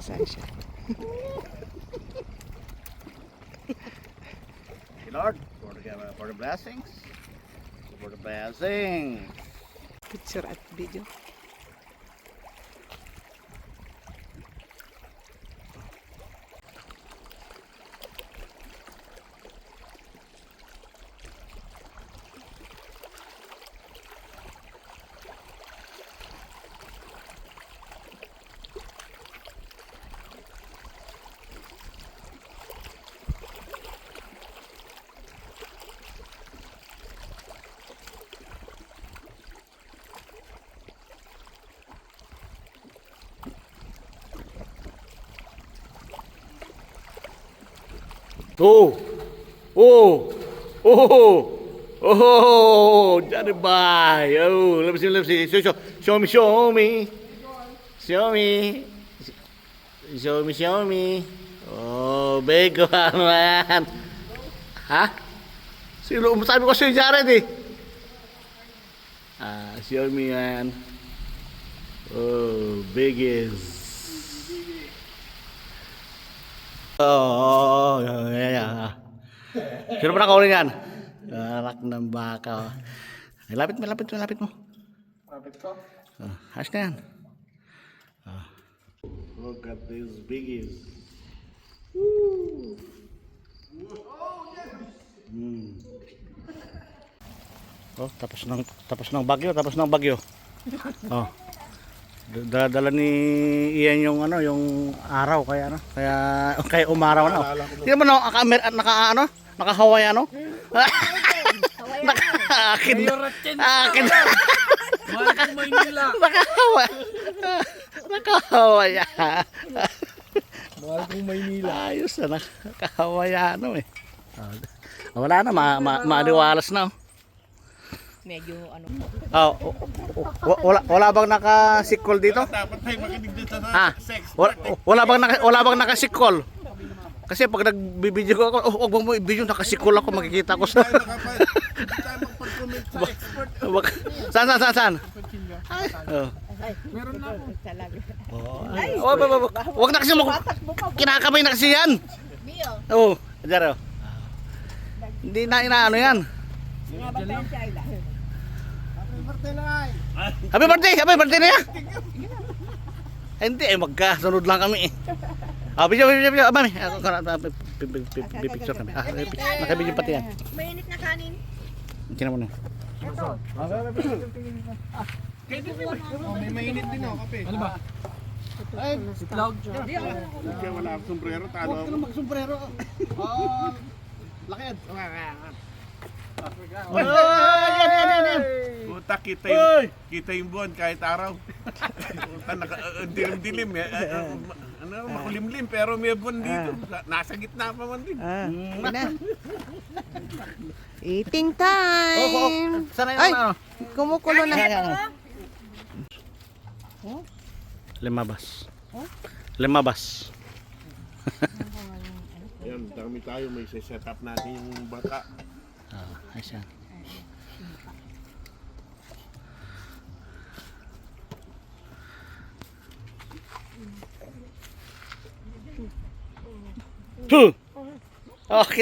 Pasensya. Lord, for the blessings. For the blessings. Picture at video. Oh, oh, oh, oh, Johnny Bye. Oh, let me see. Show me. Show me. Oh, big one, man. Ha? Sino? Sabi ko si Jared eh. Show me, man. Oh, biggest. Oh, yeah. Sino ba nakahuli yan? Anak ng baka. Ay, lapit mo. Lapit ko. Ayos na yan. Look at these biggies. Woo! Oh, tapos ng bagyo. Oh. Dala ni Ian yung araw kaya umaraw na. Hindi mo naka-Hawaii Akin. Naka-Hawaii. Mahal kong Maynila. Ayos na naka-Hawaii eh. Wala na maaliwalas na. Medyo ano. Wala bang naka-sikol dito? Dapat tayo makinig dito sa sex. Wala bang naka-sikol? Kasi pag nagbibideo ko ako, wag mo i-video naka-sikol ako, makikita ko sa. Hindi tayo magpag-comment sa expert. Saan? Meron na ako. Wag na kasi kinakamay na kasi yan. Oo, Jaro. Hindi na inaano yan. Happy birthday na yan. Hindi magkasunod lang kami eh. Video, mami. Picture kami. Nakabidyo pati yan. Mainit na kanin. Kina mo na. May mainit din ako, kape. Ano ba? Ay, sitlog. Kaya wala akong sombrero, talo ako. Huwag ka na mag-sombrero. Lakad. Puta, kita yung buwan kahit araw. Puta, dilim-dilim. Makulimlim pero may buwan dito. Nasa gitna pa man din. Eating time. Sana Ay, yung kumukulo na. Limabas. Ayan, dami tayo. May set up natin yung bata. Ayos yan.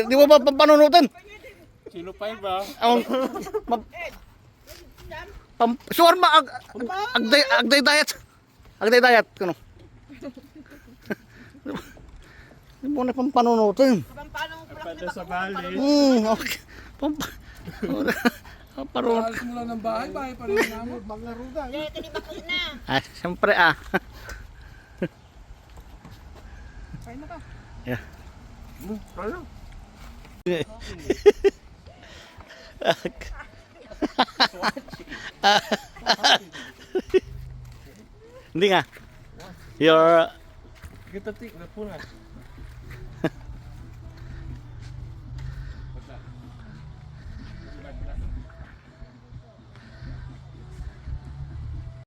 Di mo ba panunutan? Sino pa yun ba? Suwarma agday diet kuno. Di mo na panunutan. Pwede sa bali. Okay. Parang Alis mo lang ng bahay pa rin namin. Maglaro na. siyempre Kain na ka. Yeah. Kaya. Hindi nga. Your Kita tik na punas.